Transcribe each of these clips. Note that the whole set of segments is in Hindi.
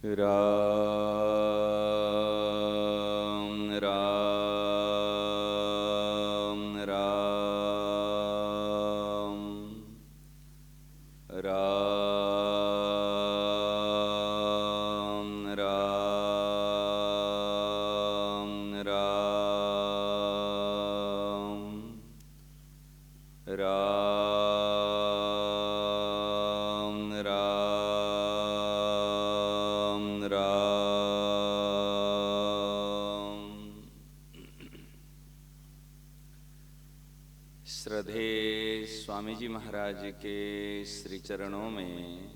राम राम राम राम राम राम राम राम राम। श्रद्धे स्वामी जी महाराज के श्री चरणों में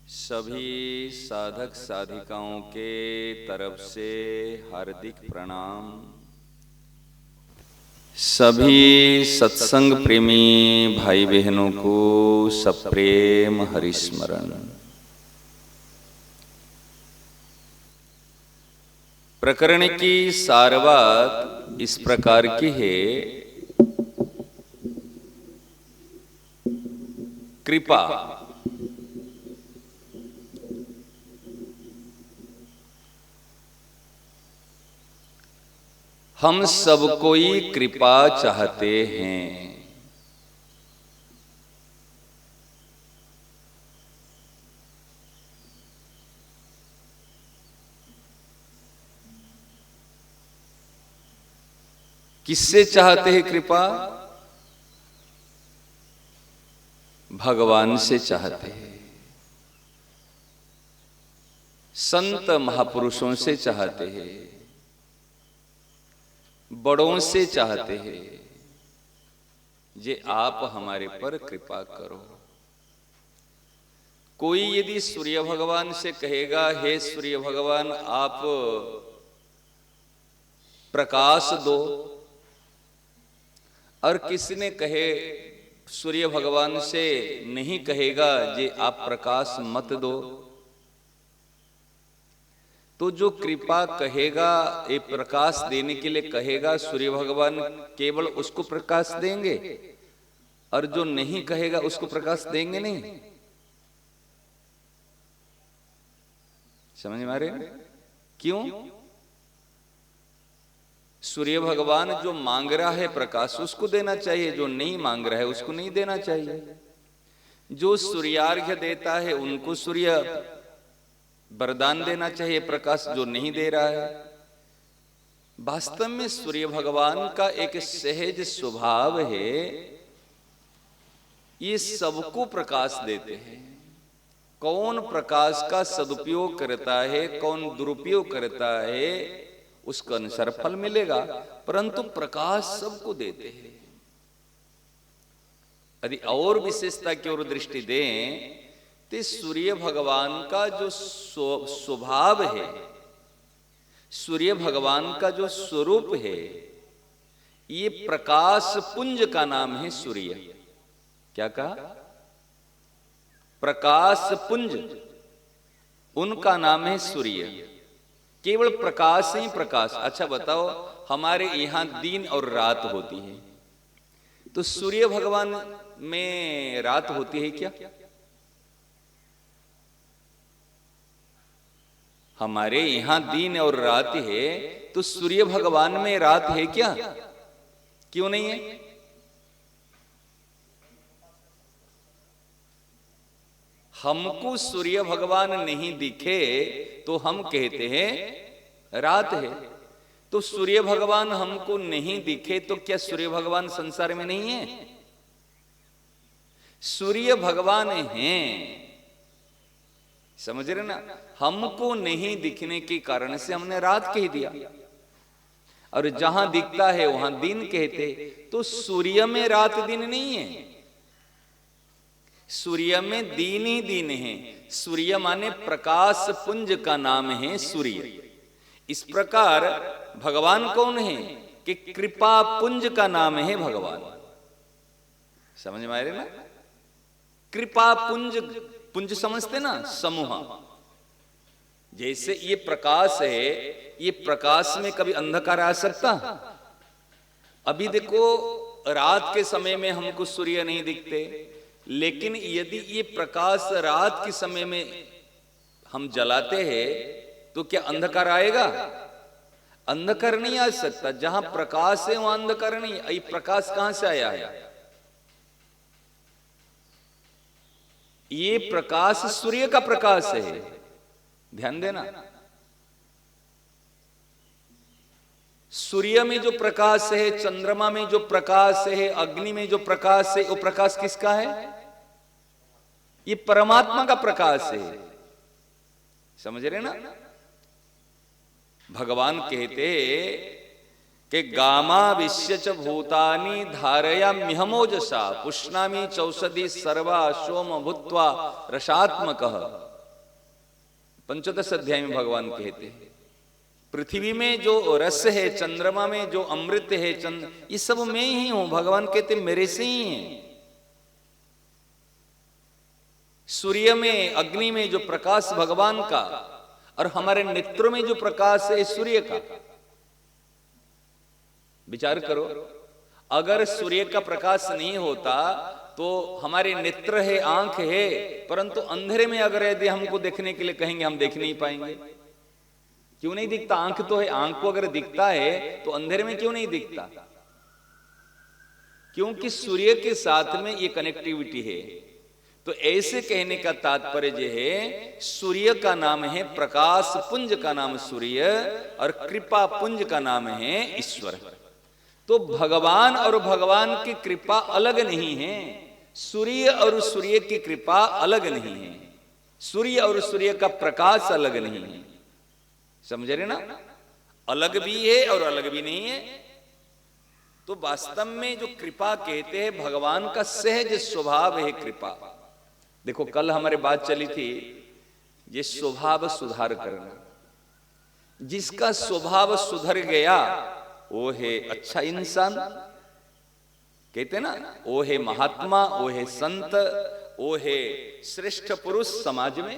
सभी साधक साधिकाओं के तरफ से हार्दिक प्रणाम। सभी सत्संग प्रेमी भाई बहनों को सप्रेम हरिस्मरण। प्रकरण की सारवात इस प्रकार की है। कृपा। हम सब कोई कृपा चाहते हैं। किससे चाहते हैं कृपा? भगवान से चाहते हैं, संत महापुरुषों से चाहते हैं, बड़ों से चाहते हैं जे आप हमारे पर कृपा करो। कोई यदि सूर्य भगवान से कहेगा, हे सूर्य भगवान आप प्रकाश दो, और किसी ने कहे सूर्य भगवान से नहीं कहेगा जे आप प्रकाश मत दो, तो जो कृपा कहेगा, ये प्रकाश देने के लिए कहेगा, सूर्य भगवान केवल उसको प्रकाश देंगे, और जो नहीं कहेगा उसको प्रकाश देंगे नहीं। समझ में आ रहे? क्यों? सूर्य भगवान जो मांग रहा है प्रकाश उसको देना चाहिए, जो नहीं मांग रहा है उसको नहीं देना चाहिए। जो सूर्यार्घ्य देता है उनको सूर्य वरदान देना चाहिए, प्रकाश जो नहीं दे रहा है। वास्तव में सूर्य भगवान का एक सहज स्वभाव है, ये सबको प्रकाश देते हैं। कौन प्रकाश का सदुपयोग करता है, कौन दुरुपयोग करता है, उसका अनुसार फल मिलेगा, परंतु प्रकाश सबको देते हैं। यदि और विशेषता की ओर दृष्टि दें तो सूर्य भगवान का जो स्वभाव है, सूर्य भगवान का जो स्वरूप है, ये प्रकाश पुंज का नाम है सूर्य। क्या कहा? प्रकाश पुंज, उनका नाम है सूर्य। केवल प्रकाश ही प्रकाश। अच्छा बताओ, हमारे यहां दिन और रात होती है, तो सूर्य भगवान में रात होती है क्या? हमारे यहां दिन और रात है, तो सूर्य भगवान में रात है क्या? क्यों नहीं है? हमको सूर्य भगवान नहीं दिखे तो हम कहते हैं रात है। तो सूर्य भगवान हमको नहीं दिखे तो क्या सूर्य भगवान संसार में नहीं है? सूर्य भगवान हैं। समझ रहे ना? हमको नहीं दिखने के कारण से हमने रात कह दिया, और जहां दिखता है वहां दिन कहते। तो सूर्य में रात दिन नहीं है, सूर्य में दिन ही दिन है। सूर्य माने प्रकाश पुंज का नाम है सूर्य। इस प्रकार भगवान कौन है कि कृपा पुंज का नाम है भगवान। समझ में आ रहे ना? कृपा पुंज, पुंज समझते ना, समूह। जैसे ये प्रकाश है, ये प्रकाश में कभी अंधकार आ सकता? अभी देखो रात के समय में हमको सूर्य नहीं दिखते, लेकिन यदि ये प्रकाश रात के समय में हम जलाते हैं तो क्या अंधकार आएगा? अंधकार नहीं आ सकता। जहां प्रकाश है वहां अंधकार नहीं। ये प्रकाश कहां से आया है? ये प्रकाश सूर्य का प्रकाश है, ध्यान देना। सूर्य में जो प्रकाश है, चंद्रमा में जो प्रकाश है, अग्नि में जो प्रकाश है, वो प्रकाश किसका है? ये परमात्मा का प्रकाश है। समझ रहे ना? भगवान कहते कि गामा विश्य च भूतानि धारयाम्यहमोजसा पुष्णामि चौषधि सर्वा सोम भूत्वा रसात्मकः। पंचदश अध्याय में भगवान कहते हैं पृथ्वी में जो रस है, चंद्रमा में जो अमृत है, ये सब मैं ही हूं। भगवान कहते मेरे से ही है। सूर्य में, अग्नि में जो प्रकाश भगवान का, और हमारे नेत्रों में जो प्रकाश है सूर्य का। विचार करो, अगर सूर्य का प्रकाश नहीं होता तो हमारे नेत्र है, आंख है, परंतु अंधेरे में अगर यदि हमको देखने के लिए कहेंगे, हम देख नहीं पाएंगे। क्यों नहीं दिखता? आंख तो है, आंख को अगर दिखता है तो अंधेरे में क्यों नहीं दिखता? क्योंकि सूर्य के साथ में ये कनेक्टिविटी है। तो ऐसे कहने का तात्पर्य यह है, सूर्य का नाम है प्रकाश पुंज का नाम सूर्य, और कृपा पुंज का नाम है ईश्वर। तो भगवान और भगवान की कृपा अलग नहीं है, सूर्य और सूर्य की कृपा अलग नहीं है, सूर्य और सूर्य का प्रकाश अलग नहीं है। समझ रहे ना? अलग भी है और अलग भी नहीं है। तो वास्तव में जो कृपा कहते हैं, भगवान का सहज स्वभाव है कृपा। देखो, कल हमारे बात चली थी ये स्वभाव सुधार करना। जिसका स्वभाव सुधर गया वो है अच्छा इंसान, कहते ना, वो है महात्मा, वो है संत, वो है श्रेष्ठ पुरुष समाज में।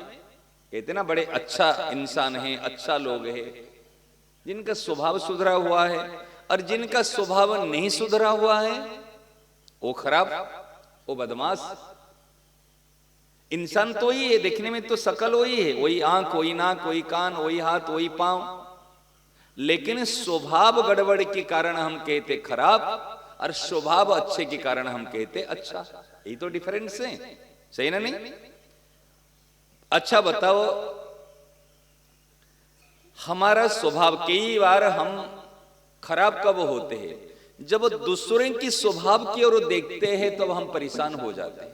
कहते ना बड़े अच्छा इंसान है, अच्छा लोग है जिनका स्वभाव सुधरा हुआ है। और जिनका स्वभाव नहीं सुधरा हुआ है वो खराब, वो बदमाश। इंसान तो ही है, देखने में तो शकल वही है, वही आंख, वही नाक, वही कान, वही हाथ, वही पांव, लेकिन स्वभाव गड़बड़ के कारण हम कहते खराब, और स्वभाव अच्छे के कारण हम कहते अच्छा। यही तो डिफरेंस है, सही ना? नहीं? अच्छा बताओ, हमारा स्वभाव कई बार हम खराब कब होते हैं? जब दूसरे की स्वभाव की ओर देखते हैं तब हम परेशान हो जाते हैं।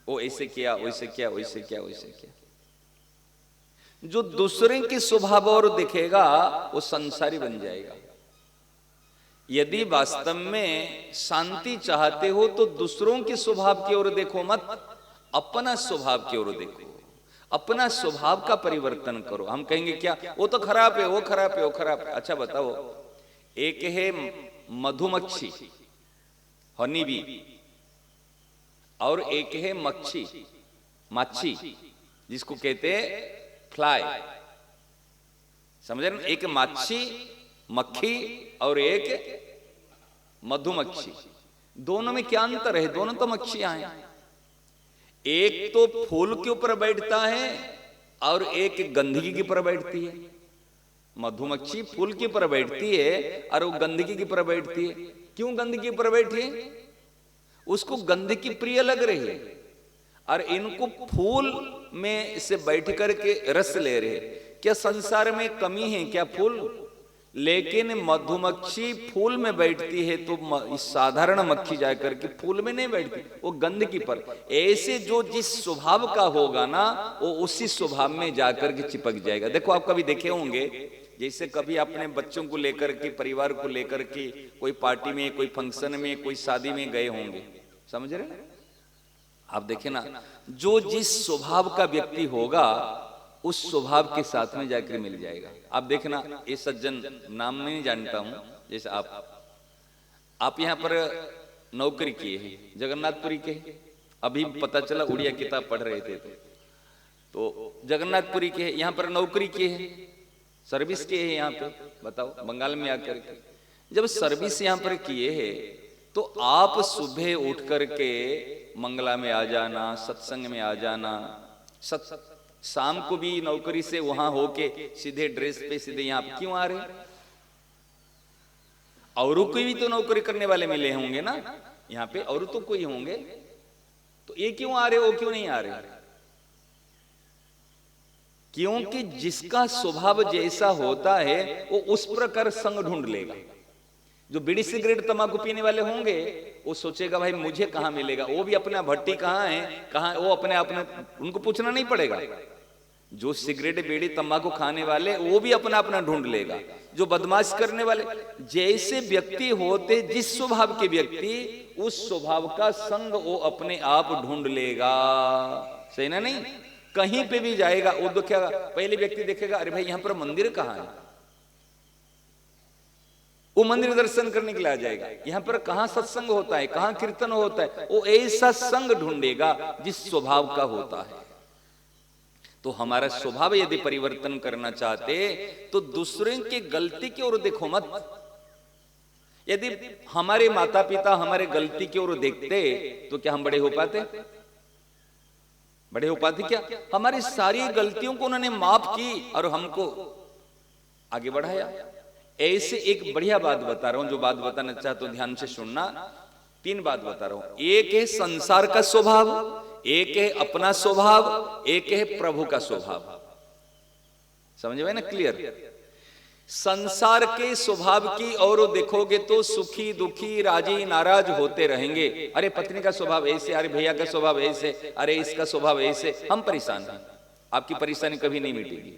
वो ऐसे किया, वैसे किया, वैसे किया, वैसे किया। जो दूसरे के स्वभाव और दिखेगा वो संसारी बन जाएगा। यदि वास्तव में शांति चाहते हो तो दूसरों के स्वभाव की ओर देखो मत, अपना स्वभाव की ओर देखो, अपना स्वभाव का परिवर्तन करो। हम कहेंगे क्या, वो तो खराब है, वो खराब है, वो खराब है। अच्छा बताओ, एक है मधुमक्खी, हनी बी, और एक है मच्छी, माछी, जिसको कहते हैं फ्लाई। समझ रहे? एक मच्छी, मक्खी, और एक मधुमक्खी। दोनों में क्या अंतर है? दोनों तो मक्खियां हैं। एक तो फूल के ऊपर बैठता है और एक गंदगी के ऊपर बैठती है। मधुमक्खी फूल के ऊपर बैठती है और वो गंदगी के ऊपर बैठती है। क्यों गंदगी पर बैठी है? उसको गंदगी प्रिय लग रही है, और इनको फूल में से बैठ करके रस ले रहे। क्या संसार में कमी है क्या फूल? लेकिन मधुमक्खी फूल में बैठती है तो साधारण मक्खी जाकर के फूल में नहीं बैठती, वो गंदगी पर। ऐसे जो जिस स्वभाव का होगा ना, वो उसी स्वभाव में जाकर के चिपक जाएगा। देखो, आप कभी देखे होंगे, जैसे कभी अपने बच्चों को लेकर के, परिवार को लेकर के कोई पार्टी में, कोई फंक्शन में, कोई शादी में गए होंगे, समझ रहे हैं? आप देखे ना, जो जिस स्वभाव का व्यक्ति होगा उस स्वभाव के साथ में जाकर मिल जाएगा। आप देखना, ये सज्जन नाम नहीं जानता हूं, जैसे आप यहाँ पर नौकरी किए हैं, जगन्नाथपुरी के, अभी पता चला उड़िया किताब पढ़ रहे थे तो जगन्नाथपुरी के यहाँ पर नौकरी किए हैं, सर्विस किए हैं यहाँ पे। बताओ, बंगाल में आकर के जब सर्विस यहाँ पर किए हैं तो आप सुबह उठ करके मंगला में आ जाना, सत्संग में आ जाना, शाम को भी नौकरी से वहां होके सीधे ड्रेस पे सीधे यहाँ क्यों आ रहे? औरों को भी तो नौकरी करने वाले मिले होंगे ना यहाँ पे, और तो कोई होंगे, तो ये क्यों आ रहे, वो क्यों नहीं आ रहे? क्योंकि जिसका स्वभाव जैसा होता है वो उस प्रकार संग ढूंढ लेगा। जो बीड़ी सिगरेट तंबाकू पीने वाले होंगे वो सोचेगा भाई मुझे कहां मिलेगा, वो भी अपना भट्टी कहां है, कहां, वो अपने अपने उनको पूछना नहीं पड़ेगा। जो सिगरेट बीड़ी तंबाकू खाने वाले वो भी अपना अपना ढूंढ लेगा। जो बदमाश करने वाले, जैसे व्यक्ति होते जिस स्वभाव के व्यक्ति, उस स्वभाव का संग वो अपने आप ढूंढ लेगा। सही ना? नहीं, कहीं पे भी जाएगा वो तो क्या, पहले व्यक्ति देखेगा अरे भाई यहां पर मंदिर कहां है, वो मंदिर दर्शन करने के लिए आ जाएगा। यहां पर कहां सत्संग होता है, कहां कीर्तन होता है, वो ऐसा संग ढूंढेगा जिस स्वभाव का होता है। तो हमारा स्वभाव यदि परिवर्तन करना चाहते तो दूसरे की गलती की ओर देखो मत। यदि हमारे माता पिता हमारे गलती की ओर देखते तो क्या हम बड़े हो पाते? बड़े हो पाते क्या? हमारी सारी गलतियों को उन्होंने माफ की और हमको आगे बढ़ाया। ऐसे एक बढ़िया बात बता रहा हूं, जो बात बताना चाहता हूं ध्यान से सुनना। 3 बात बता रहा हूं। एक है संसार का स्वभाव, एक है अपना स्वभाव, एक है प्रभु का स्वभाव। समझ में ना? क्लियर? संसार के स्वभाव की और देखोगे तो सुखी दुखी राजी नाराज होते रहेंगे। अरे पत्नी का स्वभाव ऐसे, अरे भैया का स्वभाव ऐसे, अरे इसका स्वभाव ऐसे, हम परेशान हैं। आपकी परेशानी कभी नहीं मिटेगी।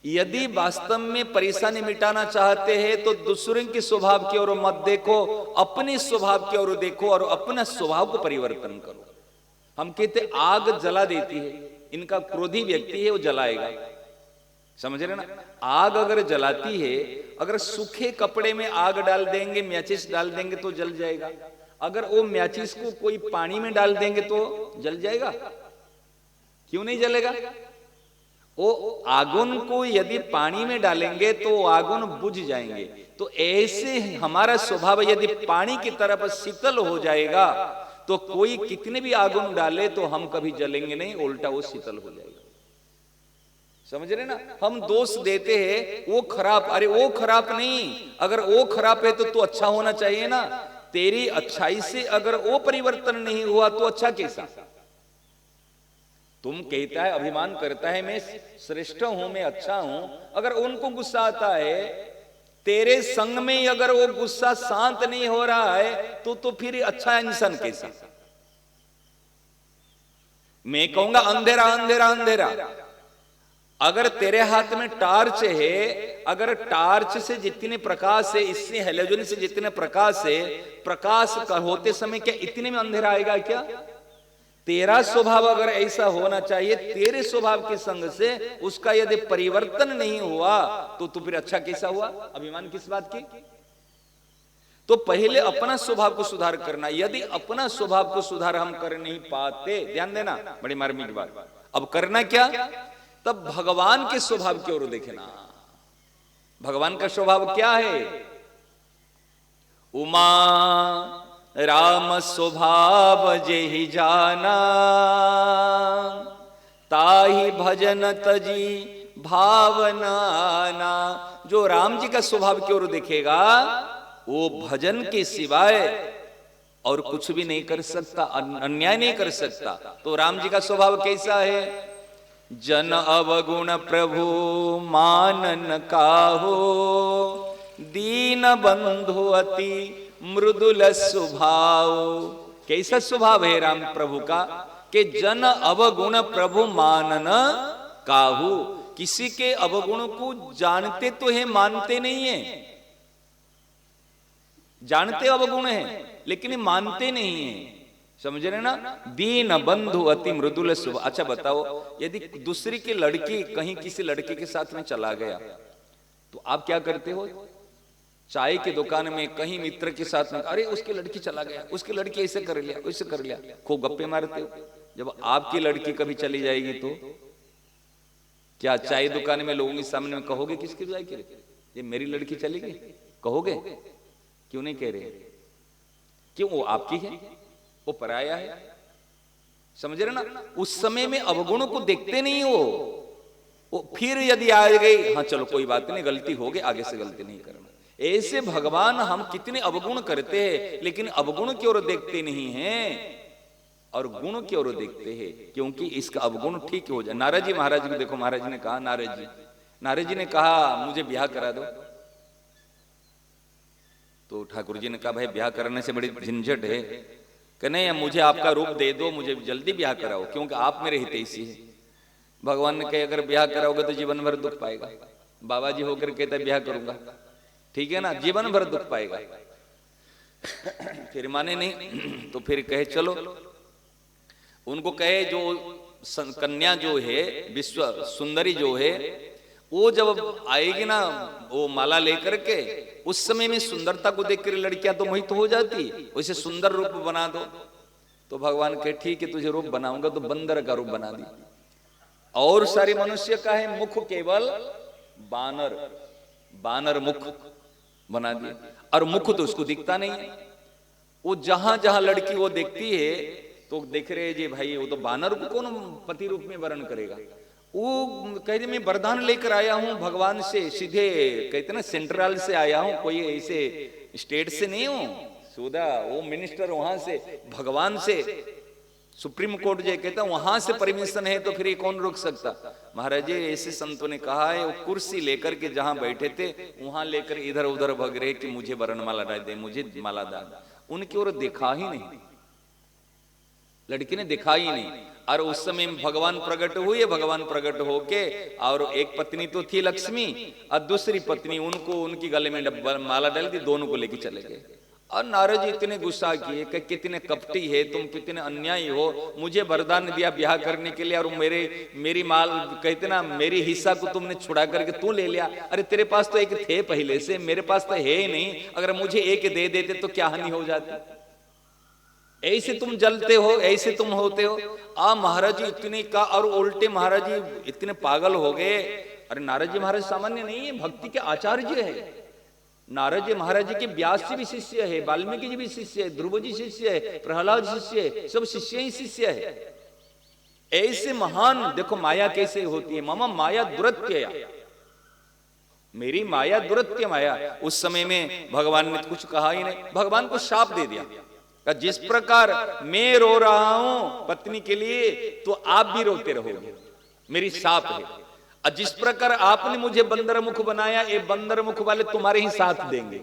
यदि वास्तव में परेशानी मिटाना चाहते हैं तो दूसरे के स्वभाव की ओर मत देखो, अपने स्वभाव की ओर देखो और अपना स्वभाव को परिवर्तन करो। हम कहते आग जला देती है, इनका क्रोधी व्यक्ति है वो जलाएगा। समझ रहे ना? आग अगर जलाती है, अगर सूखे कपड़े में आग डाल देंगे, मैचिस डाल देंगे तो जल जाएगा। अगर वो मैचिस को कोई पानी में डाल देंगे तो जल जाएगा? क्यों नहीं जलेगा? वो आगुन को यदि पानी में डालेंगे तो आगुन बुझ जाएंगे। तो ऐसे हमारा स्वभाव यदि पानी की तरफ शीतल हो जाएगा तो कोई कितने भी आगुन डाले तो हम कभी जलेंगे नहीं, उल्टा वो शीतल हो जाएगा। समझ रहे ना? हम दोष देते हैं वो खराब, अरे वो खराब नहीं, अगर वो खराब है तो तू अच्छा होना चाहिए ना। तेरी अच्छाई से अगर वो परिवर्तन नहीं हुआ तो अच्छा कैसा? तुम कहता है, अभिमान करता है मैं श्रेष्ठ हूं, मैं अच्छा हूं, अगर उनको गुस्सा आता है, तेरे संग में अगर वो गुस्सा शांत नहीं हो रहा है तो फिर अच्छा इंसान कैसा? मैं कहूंगा अंधेरा अंधेरा अंधेरा। अगर तेरे हाथ में टार्च है, अगर टार्च से जितने प्रकाश है, इससे हेलोजन से जितने प्रकाश है, प्रकाश का होते समय क्या इतने में अंधेरा आएगा क्या? तेरा स्वभाव अगर ऐसा होना चाहिए, तेरे स्वभाव के संग से उसका यदि परिवर्तन नहीं हुआ तो फिर अच्छा कैसा हुआ? अभिमान किस बात की? तो पहले अपना स्वभाव को सुधार करना। यदि अपना स्वभाव को सुधार हम कर नहीं पाते, ध्यान देना, बड़ी मार्मिक बात। अब करना क्या? तब भगवान के स्वभाव की ओर देखना। भगवान का स्वभाव क्या है? उमा राम स्वभाव जेहि जाना, ताहि भजन तजी भावना। जो राम जी का स्वभाव की ओर देखेगा वो भजन के सिवाय और कुछ भी नहीं कर सकता, अन्याय नहीं कर सकता। तो राम जी का स्वभाव कैसा है? जन अवगुण प्रभु मानन काहो, दीन बंधु अति मृदुल स्वभाव। कैसा स्वभाव है राम प्रभु का कि जन अवगुण प्रभु मानन काहू। किसी के अवगुण को जानते तो है, मानते नहीं है। जानते अवगुण है लेकिन मानते नहीं है। समझ रहे ना? दीन बंधु अति मृदुल स्वभाव। अच्छा बताओ, यदि दूसरी की लड़की कहीं किसी लड़के के साथ में चला गया तो आप क्या करते हो? चाय की दुकान में कहीं मित्र के साथ में, अरे उसकी लड़की चला गया, उसकी लड़की ऐसे कर लिया, वैसे कर लिया, खूब गप्पे मारते हो। जब आपकी लड़की कभी चली जाएगी तो क्या चाय दुकान में लोगों के सामने में कहोगे किसकी जाएगी? ये मेरी लड़की चली गई कहोगे? क्यों नहीं कह रहे? क्यों? वो आपकी है, वो पराया है। समझ रहे ना, उस समय में अवगुण को देखते नहीं वो फिर यदि आ गई, हाँ चलो कोई बात नहीं, गलती हो गई, आगे से गलती नहीं करना। ऐसे भगवान हम कितने अवगुण करते हैं, लेकिन अवगुण की ओर देखते नहीं हैं और गुण की ओर देखते हैं, क्योंकि इसका अवगुण ठीक हो जाए। नारद जी महाराज को देखो, महाराज ने कहा, नारद जी ने कहा मुझे ब्याह करा दो। तो ठाकुर जी ने कहा भाई ब्याह करने से बड़ी झंझट है, कि नहीं मुझे आपका रूप दे दो, मुझे जल्दी ब्याह कराओ, क्योंकि आप मेरे हितैषी है। भगवान ने कहा अगर ब्याह कराओगे तो जीवन भर दुख पाएगा। बाबा जी होकर कहता ब्याह करूंगा, ठीक है ना, जीवन भर दुख पाएगा। फिर माने नहीं, तो फिर कहे चलो, उनको कहे जो कन्या जो है विश्व सुंदरी जो है, वो जब आएगी ना वो माला लेकर के, उस समय में सुंदरता को देखकर लड़कियां तो मोहित हो जाती, उसे सुंदर रूप बना दो। तो भगवान कहे ठीक है तुझे रूप बनाऊंगा, तो बंदर का रूप बना दी। और सारे मनुष्य का है मुख केवल बानर मुख बना दिया, और मुख तो उसको दिखता नहीं है। वो जहां जहां लड़की वो देखती है तो देख रहे जी भाई वो तो बानर को कौन पति रूप में वर्ण करेगा। वो कहते मैं वरदान लेकर आया हूं भगवान से, सीधे कहते ना सेंट्रल से आया हूं, कोई ऐसे स्टेट से नहीं हूं, सीधा वो मिनिस्टर वहां से, भगवान से, सुप्रीम कोर्ट जो कहता वहां से परमिशन है, तो फिर ये कौन रोक सकता। महाराज जी ऐसे संतों ने कहा है, वो कुर्सी लेकर के जहां बैठे थे वहां लेकर इधर उधर भग रहे कि मुझे वरणमाला डाल दे, मुझे माला डाल। उनकी ओर देखा ही नहीं, लड़की ने देखा ही नहीं। और उस समय भगवान प्रकट हुए, भगवान प्रकट होके, और एक पत्नी तो थी लक्ष्मी, और दूसरी पत्नी उनको उनकी गले में माला डाल दी, दोनों को लेके चले गए। और नारद जी इतने गुस्सा किए कि कितने कपटी है तुम, कितने अन्यायी हो, मुझे वरदान दिया ब्याह करने के लिए, और मेरी माल कहते ना मेरी हिस्सा को तुमने छुड़ा करके तू ले लिया। अरे तेरे पास तो एक थे पहले से, मेरे पास तो है ही नहीं, अगर मुझे एक दे देते तो क्या हानि हो जाती। ऐसे तुम जलते हो, ऐसे तुम होते हो। महाराज जी इतने का, और उल्टे महाराज जी इतने पागल हो गए। अरे नारद जी महाराज सामान्य नहीं है, भक्ति के आचार्य है। नारद जी महाराज जी के व्यास जी भी शिष्य है, वाल्मीकि जी भी शिष्य है, ध्रुव जी शिष्य है, प्रहलाद शिष्य है, सब शिष्य ही शिष्य है। ऐसे महान देखो माया कैसे होती है। मम माया दुरत्यया, मेरी माया दुरत्य माया। उस समय में भगवान ने कुछ कहा ही नहीं, भगवान को शाप दे दिया। जिस प्रकार मैं रो रहा हूं पत्नी के लिए, तो आप भी रोते रहोगे, मेरी शाप है। और जिस प्रकार आपने मुझे बंदर मुख बनाया, ये बंदर मुख वाले तुम्हारे ही साथ देंगे।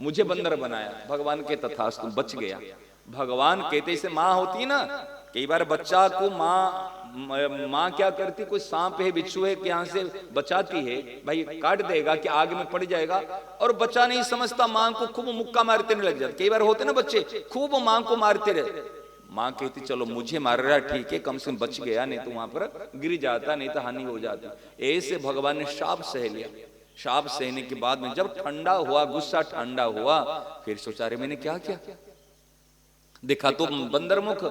मुझे बंदर बनाया, भगवान के तथास्तु, बच गया। भगवान कहते इसे माँ होती ना, कई बार बच्चा को माँ क्या करती, कोई सांप है बिच्छू है कि यहाँ से बचाती है, भाई काट देगा कि आग में पड़ जाएगा, और बच्चा नहीं समझता, माँ को खूब मुक्का मारते नहीं लग जाते। कई बार होते ना बच्चे खूब माँ को मारते रहे, माँ कहती चलो मुझे मार रहा ठीक है, कम से कम बच गया, नहीं तो वहां पर गिर जाता, नहीं तो हानि हो जाती। ऐसे भगवान ने शाप सह लिया। शाप सहने के बाद में जब ठंडा हुआ, गुस्सा ठंडा हुआ, फिर सोचा रे मैंने क्या किया। देखा तो बंदर मुख,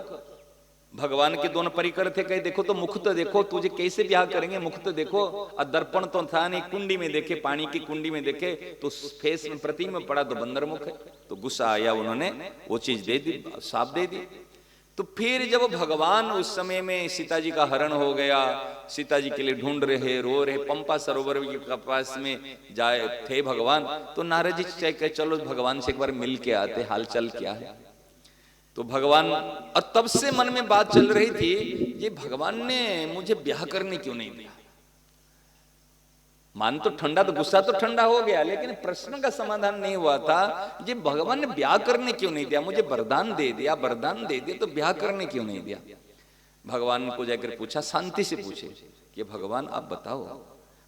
भगवान के दोनों परिकर थे। कहे देखो तो मुख तो देखो, तुझे कैसे ब्याह करेंगे, मुख तो देखो। और दर्पण तो था नहीं, कुंडी में देखे, पानी की कुंडी में देखे तो फेस में प्रतिमा में पड़ा तो बंदर मुख है। तो गुस्सा आया, उन्होंने वो चीज दे दी, साफ दे दी। तो फिर जब भगवान उस समय में सीता जी का हरण हो गया, सीता जी के लिए ढूंढ रहे, रो रहे, पंपा सरोवर के पास में जाए थे भगवान, तो नारद जी कहे चलो भगवान से एक बार मिल के आते, हाल चाल क्या है। तो भगवान, और तब से मन में बात चल रही थी, ये भगवान ने मुझे ब्याह करने क्यों नहीं दिया। मान तो ठंडा, तो गुस्सा तो ठंडा हो गया, लेकिन प्रश्न का समाधान नहीं हुआ था। ये भगवान ने ब्याह करने क्यों नहीं दिया, मुझे वरदान दे दिया, वरदान दे दिया, तो ब्याह करने क्यों नहीं दिया। भगवान को जाकर पूछा, शांति से पूछे कि भगवान आप बताओ,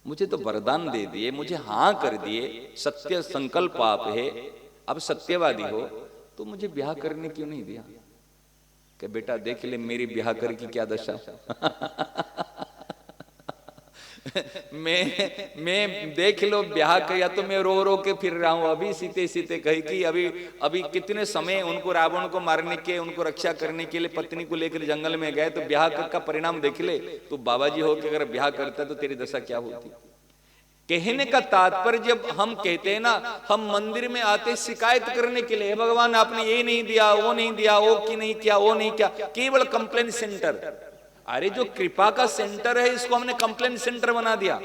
मुझे तो वरदान दे दिए, मुझे हाँ कर दिए, सत्य संकल्प आप है, आप सत्यवादी हो, तो मुझे ब्याह करने क्यों नहीं दिया। कि बेटा देख ले मेरी ब्याह कर की क्या दशा। मैं देख लो ब्याह किया तो मैं रो रो के फिर रहा हूं। अभी सीते सीते कही कि अभी कितने समय उनको रावण को मारने के, उनको रक्षा करने के लिए पत्नी को लेकर जंगल में गए, तो ब्याह का परिणाम देख ले। तो बाबा जी हो कि अगर ब्याह करता तो तेरी दशा क्या होती। कहने का तात्पर्य जब हम कहते हैं ना, हम मंदिर में आते शिकायत करने के लिए, भगवान आपने ये नहीं दिया, वो नहीं दिया, वो की नहीं किया, वो नहीं किया, केवल कंप्लेन सेंटर। अरे जो कृपा का सेंटर है इसको हमने कंप्लेन सेंटर बना दिया।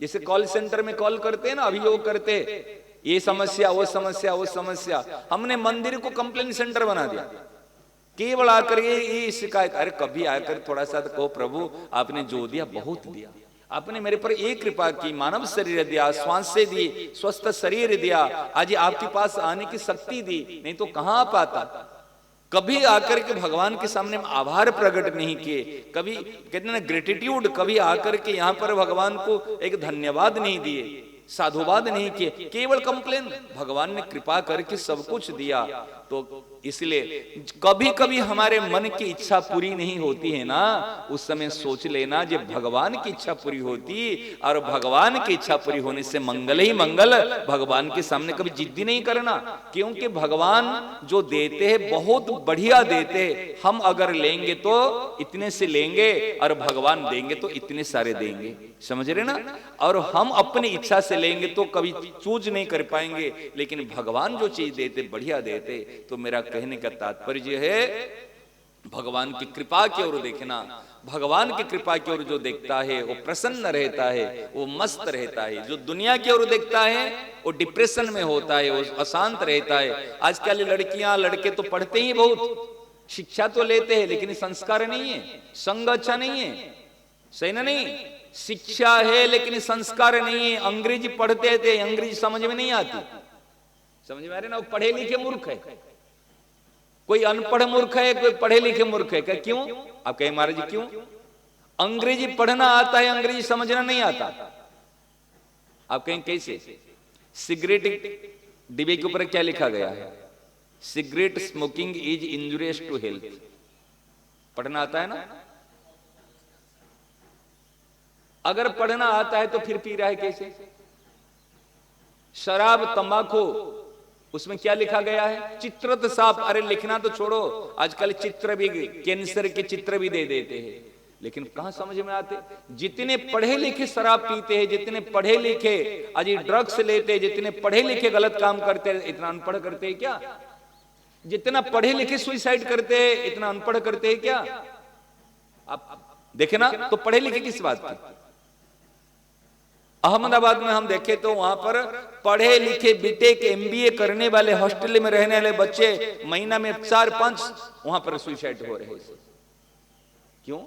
जैसे कॉल सेंटर में कॉल करते हैं ना, अभियोग करते, ये समस्या वो समस्या वो समस्या, हमने मंदिर को कंप्लेन सेंटर बना दिया। केवल आकर ये शिकायत, अरे कभी आकर थोड़ा सा तो कहो प्रभु आपने जो दिया बहुत दिया, आपने मेरे पर एक कृपा की, मानव शरीर दिया, श्वास से दी, स्वस्थ शरीर दिया, आज आपके पास आने की शक्ति दी, नहीं तो कहां आ पाता। कभी आकर के भगवान के सामने आभार प्रकट नहीं किए, कभी कहते ना ग्रेटिट्यूड, कभी आकर के यहाँ पर भगवान को एक धन्यवाद नहीं दिए, साधुवाद नहीं किए, केवल कंप्लेन। भगवान ने कृपा करके सब कुछ दिया। तो इसलिए कभी कभी हमारे मन की इच्छा पूरी नहीं होती है ना, उस समय सोच लेना जब भगवान की इच्छा पूरी होती, और भगवान की इच्छा पूरी होने से मंगल ही मंगल। भगवान के सामने कभी जिद्दी नहीं करना, क्योंकि भगवान जो देते हैं बहुत बढ़िया देते हैं। हम अगर लेंगे तो इतने से लेंगे, और भगवान देंगे तो इतने सारे देंगे, समझ रहे ना। और हम अपनी इच्छा से लेंगे तो कभी चूज नहीं कर पाएंगे, लेकिन भगवान जो चीज देते बढ़िया देते। तो मेरा कहने का तात्पर्य है भगवान की कृपा की ओर देखना। भगवान की कृपा की ओर जो देखता है वो प्रसन्न रहता है, वो मस्त रहता है। जो दुनिया की ओर देखता है वो डिप्रेशन में होता है, वो अशांत रहता है। आजकल लड़कियां लड़के तो पढ़ते ही बहुत, शिक्षा तो लेते हैं, लेकिन संस्कार नहीं है, संग अच्छा नहीं है, सही ना। नहीं, शिक्षा है लेकिन संस्कार नहीं है। अंग्रेजी पढ़ते थे, अंग्रेजी समझ में नहीं आती, समझ में आ रहे ना। वो पढ़े लिखे मूर्ख है, कोई अनपढ़ मूर्ख है, कोई पढ़े लिखे मूर्ख है। क्यों? आप कहें महाराज जी क्यों? अंग्रेजी पढ़ना आता है, अंग्रेजी समझना नहीं आता। आप कहें कैसे? सिगरेट डिब्बे के ऊपर क्या लिखा गया है? Cigarette smoking is injurious to health. पढ़ना आता है ना? अगर पढ़ना आता है तो फिर पी रहा है कैसे? शराब तंबाकू, उसमें क्या लिखा गया है? चित्रत साफ। अरे लिखना तो छोड़ो, आजकल चित्र भी, कैंसर के चित्र भी दे देते हैं, लेकिन कहां समझ में आते। जितने पढ़े लिखे शराब पीते हैं, जितने पढ़े लिखे आज ड्रग्स लेते हैं, जितने पढ़े लिखे गलत काम करते हैं, इतना अनपढ़ करते हैं क्या? जितना पढ़े लिखे सुसाइड करते हैं, इतना अनपढ़ करते हैं क्या? आप देखे ना, तो पढ़े लिखे किस बात की? अहमदाबाद में हम देखे तो वहां पर पढ़े लिखे बीटेक एमबीए करने वाले, हॉस्टल में रहने वाले बच्चे महीना में 4-5 वहां पर सुसाइड हो रहे हैं। क्यों?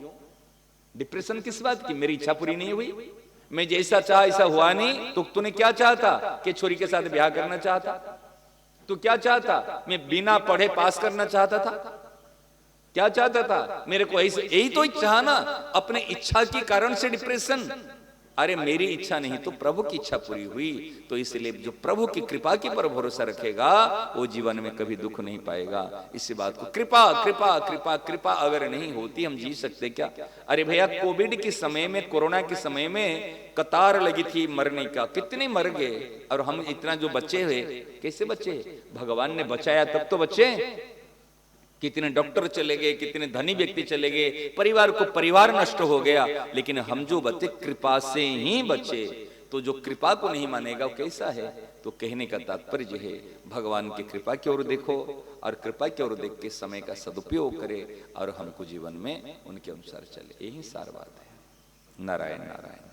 डिप्रेशन किस बात की? मेरी इच्छा पूरी नहीं हुई, मैं जैसा चाहा ऐसा हुआ नहीं। तो तूने क्या चाहता? कि छोरी के साथ ब्याह करना चाहता? तू क्या चाहता? मैं बिना पढ़े पास करना चाहता था। क्या चाहता था? मेरे को ऐसे, यही तो इच्छा ना, अपने इच्छा के कारण से डिप्रेशन। अरे मेरी इच्छा नहीं तो प्रभु की इच्छा पूरी हुई। तो इसलिए जो प्रभु की कृपा के पर भरोसा रखेगा वो जीवन में कभी दुख नहीं पाएगा। इसी बात को कृपा कृपा कृपा कृपा अगर नहीं होती हम जी सकते क्या? अरे भैया कोविड के समय में, कोरोना के समय में कतार लगी थी मरने का, कितने मर गए, और हम इतना जो बचे हुए, कैसे बचे? भगवान ने बचाया तब तो बचे। कितने डॉक्टर चले गए, कितने धनी व्यक्ति चले गए, परिवार को परिवार नष्ट हो गया, लेकिन हम जो बचे कृपा से ही बचे। तो जो कृपा को नहीं मानेगा वो कैसा है? तो कहने का तात्पर्य है भगवान की कृपा की ओर देखो, और कृपा की ओर देख के समय का सदुपयोग करे, और हमको जीवन में उनके अनुसार चले। यही सार बात है। नारायण नारायण।